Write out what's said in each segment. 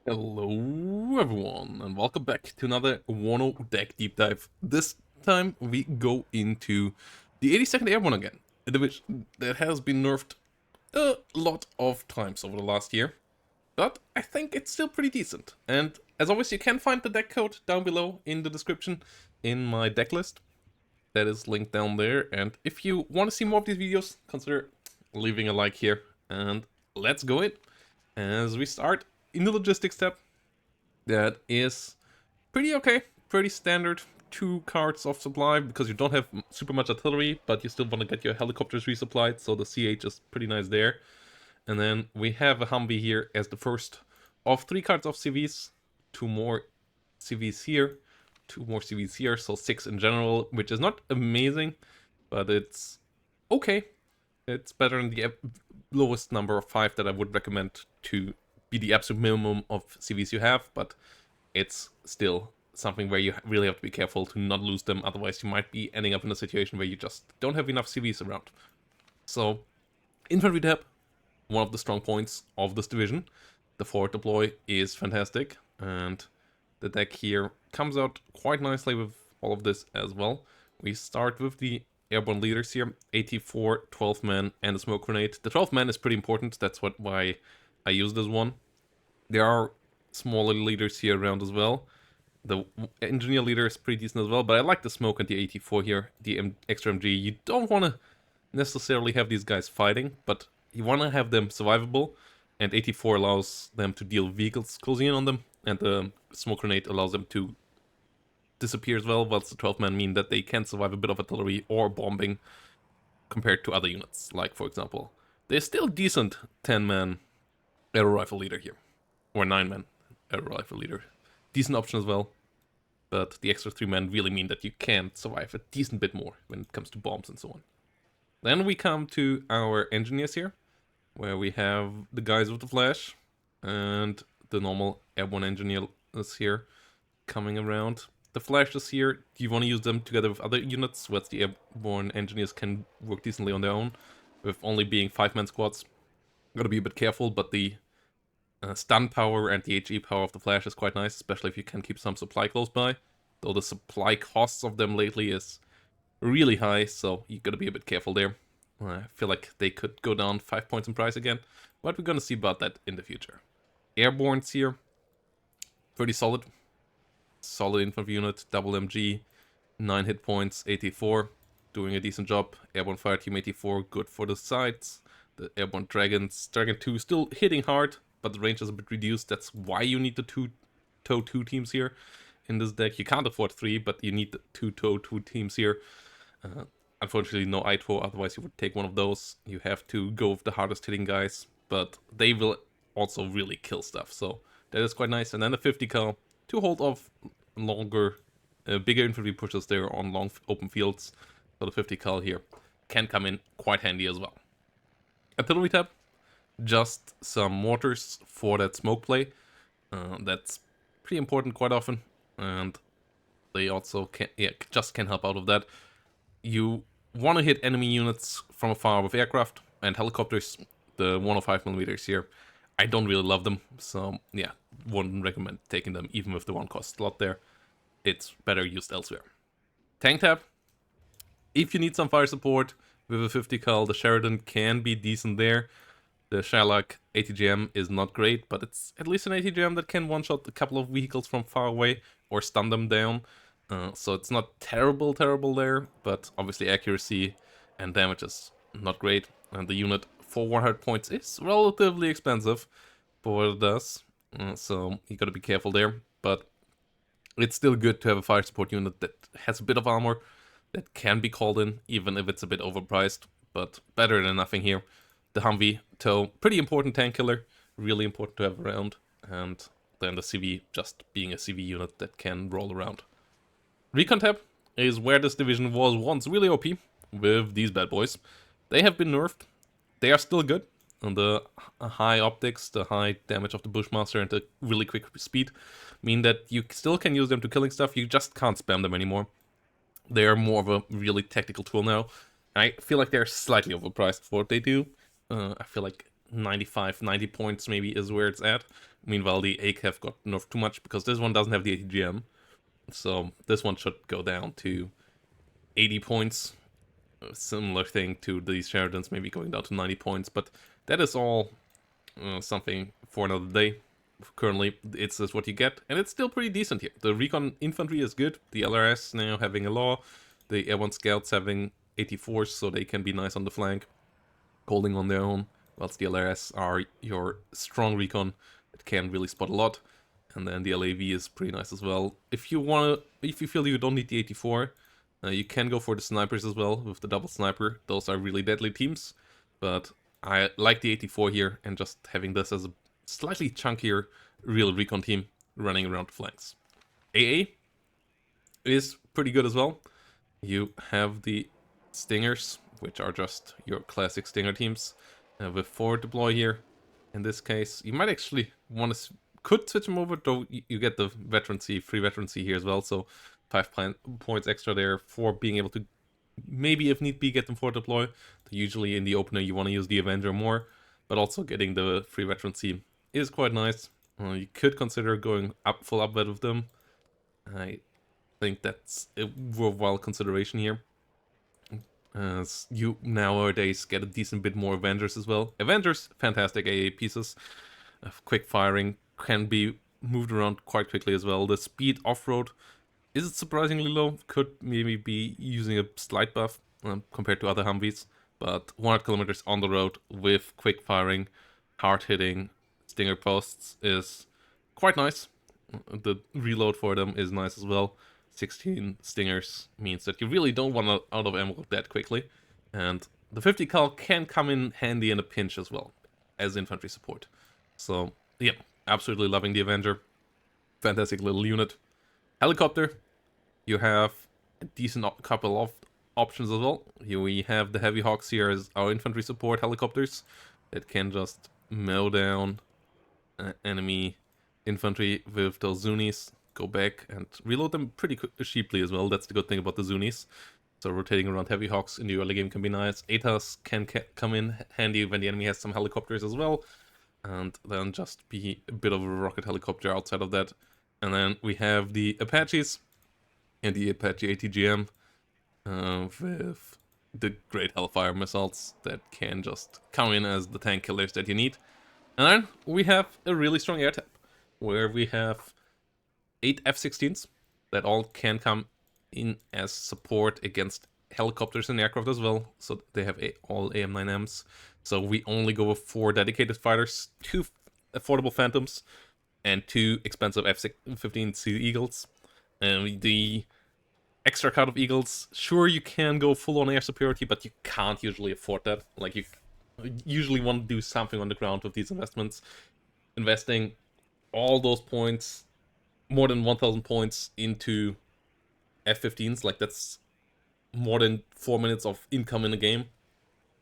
Hello everyone, and welcome back to another WARNO deck deep dive. This time we go into the 82nd Airborne again, a division that has been nerfed a lot of times over the last year, but I think it's still pretty decent. And as always, you can find the deck code down below in the description in my deck list. That is linked down there, and if you want to see more of these videos, consider leaving a like here, and let's go in as we start in the logistics tab. That is pretty okay, pretty standard. 2 cards of supply because you don't have super much artillery, but you still want to get your helicopters resupplied, so the CH is pretty nice there. And then we have a Humvee here as the first of 3 cards of CVs. 2 more CVs here, 2 more CVs here, so 6 in general, which is not amazing, but it's okay. It's better than the lowest number of 5 that I would recommend to be the absolute minimum of CVs you have, but it's still something where you really have to be careful to not lose them, otherwise you might be ending up in a situation where you just don't have enough CVs around. So, Infantry tab, one of the strong points of this division. The forward deploy is fantastic, and the deck here comes out quite nicely with all of this as well. We start with the Airborne leaders here, 84, 12 men, and a smoke grenade. The 12 men is pretty important, that's why I use this one. There are smaller leaders here around as well. The engineer leader is pretty decent as well, but I like the smoke and the 84 here, the extra MG. You don't want to necessarily have these guys fighting, but you want to have them survivable, and 84 allows them to deal vehicles closing in on them, and the smoke grenade allows them to disappear as well, whilst the 12 men mean that they can survive a bit of artillery or bombing compared to other units, like for example, there's still decent 10-man arrow rifle leader here, or 9-man arrow rifle leader. Decent option as well, but the extra 3 men really mean that you can survive a decent bit more when it comes to bombs and so on. Then we come to our engineers here, where we have the guys with the flash and the normal airborne engineers here coming around. The flash is here. Do you want to use them together with other units, whereas the airborne engineers can work decently on their own, with only being 5-man squads? Gotta be a bit careful, but the stun power and the HE power of the flash is quite nice, especially if you can keep some supply close by. Though the supply costs of them lately is really high, so you gotta be a bit careful there. I feel like they could go down 5 points in price again, but we're gonna see about that in the future. Airborne's here, pretty solid. Solid infantry unit, double MG, 9 hit points, 84, doing a decent job. Airborne Fire Team 84, good for the sides. The Airborne Dragons, Dragon 2 still hitting hard, but the range is a bit reduced. That's why you need the 2 teams here in this deck. You can't afford 3, but you need the 2 teams here. Unfortunately, no ITO, otherwise you would take one of those. You have to go with the hardest hitting guys, but they will also really kill stuff, so that is quite nice. And then the 50 cal to hold off longer, bigger infantry pushes there on long open fields. So the 50 cal here can come in quite handy as well. Artillery tab, just some mortars for that smoke play. That's pretty important quite often, and they also can help out of that. You want to hit enemy units from afar with aircraft and helicopters. The 105mm here, I don't really love them, so yeah, wouldn't recommend taking them even if the one costs a lot there. It's better used elsewhere. Tank tab, if you need some fire support with a 50 cal, the Sheridan can be decent there. The Sherlock ATGM is not great, but it's at least an ATGM that can one-shot a couple of vehicles from far away or stun them down. So it's not terrible there, but obviously accuracy and damage is not great. And the unit for 100 points is relatively expensive for what it does, so you gotta be careful there. But it's still good to have a fire support unit that has a bit of armor that can be called in, even if it's a bit overpriced, but better than nothing here. The Humvee tow, pretty important tank killer, really important to have around, and then the CV just being a CV unit that can roll around. Recon tab is where this division was once really OP with these bad boys. They have been nerfed. They are still good. And the high optics, the high damage of the Bushmaster, and the really quick speed mean that you still can use them to killing stuff. You just can't spam them anymore. They are more of a really tactical tool now. I feel like they're slightly overpriced for what they do. I feel like 95, 90 points maybe is where it's at. Meanwhile, the ACAF got nerfed too much because this one doesn't have the ATGM. So this one should go down to 80 points. A similar thing to these Sheridans, maybe going down to 90 points. But that is all something for another day. Currently, it's just what you get, and it's still pretty decent here. The Recon Infantry is good. The LRS now having a law. The Airborne Scouts having 84s, so they can be nice on the flank, holding on their own. Whilst the LRS are your strong recon, it can really spot a lot. And then the LAV is pretty nice as well. If you feel you don't need the 84, you can go for the snipers as well with the double sniper. Those are really deadly teams, but I like the 84 here, and just having this as a slightly chunkier real recon team running around the flanks. AA is pretty good as well. You have the Stingers, which are just your classic Stinger teams, with forward deploy here. In this case, you might actually could switch them over, though you get the veterancy, free veterancy here as well, so 5 points extra there for being able to maybe, if need be, get them forward deploy. Usually in the opener you want to use the Avenger more, but also getting the free veterancy is quite nice. You could consider going full upvet with them. I think that's a worthwhile consideration here. As you nowadays get a decent bit more Avengers as well. Avengers, fantastic AA pieces. Quick firing, can be moved around quite quickly as well. The speed off-road is surprisingly low. Could maybe be using a slight buff compared to other Humvees. But 100 kilometers on the road with quick firing, hard hitting Stinger posts is quite nice. The reload for them is nice as well. 16 Stingers means that you really don't want out of ammo that quickly. And the 50 cal can come in handy in a pinch as well, as infantry support. So, yeah, absolutely loving the Avenger. Fantastic little unit. Helicopter, you have a decent couple of options as well. Here we have the Heavy Hawks here as our infantry support helicopters that can just mow down enemy infantry with those Zunis, go back and reload them pretty cheaply as well. That's the good thing about the Zunis. So rotating around Heavy Hawks in the early game can be nice. ATAS can come in handy when the enemy has some helicopters as well. And then just be a bit of a rocket helicopter outside of that. And then we have the Apaches and the Apache ATGM with the great Hellfire missiles that can just come in as the tank killers that you need. And then we have a really strong air tap, where we have 8 F-16s that all can come in as support against helicopters and aircraft as well. So they have all AM-9Ms. So we only go with 4 dedicated fighters, 2 affordable Phantoms, and 2 expensive F-15C Eagles. And the extra count of Eagles, sure, you can go full on air superiority, but you can't usually afford that. Like, you usually want to do something on the ground with these investments. Investing all those points, more than 1,000 points into F-15s, like that's more than 4 minutes of income in a game.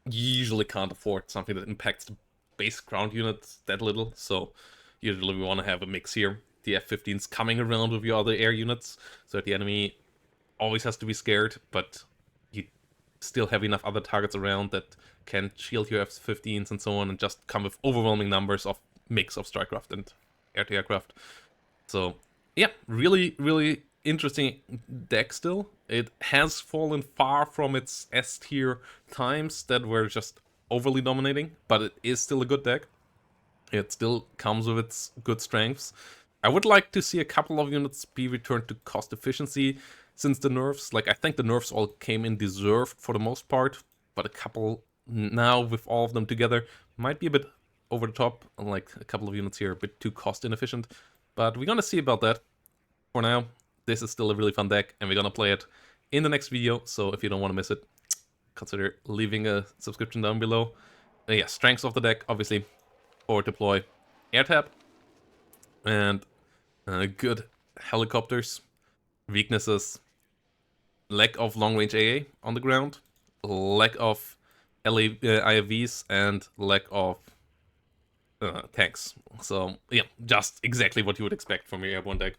You usually can't afford something that impacts the base ground units that little, so usually we want to have a mix here. The F-15s coming around with your other air units, so that the enemy always has to be scared, but you still have enough other targets around that can shield your F-15s and so on, and just come with overwhelming numbers of mix of strikecraft and air-to-aircraft. So yeah, really, really interesting deck still. It has fallen far from its S-tier times that were just overly dominating, but it is still a good deck. It still comes with its good strengths. I would like to see a couple of units be returned to cost efficiency since the nerfs. Like, I think the nerfs all came in deserved for the most part, but a couple now with all of them together might be a bit over the top. Like, a couple of units here a bit too cost inefficient, but we're gonna see about that. For now, this is still a really fun deck, and we're gonna play it in the next video, so if you don't want to miss it, consider leaving a subscription down below. Yeah, strengths of the deck, obviously, forward deploy, air tap, and good helicopters. Weaknesses, lack of long-range AA on the ground, lack of IFVs, and lack of tanks. So, yeah, just exactly what you would expect from your Airborne deck.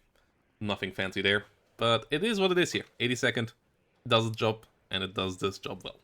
Nothing fancy there, but it is what it is here. 82nd does the job, and it does this job well.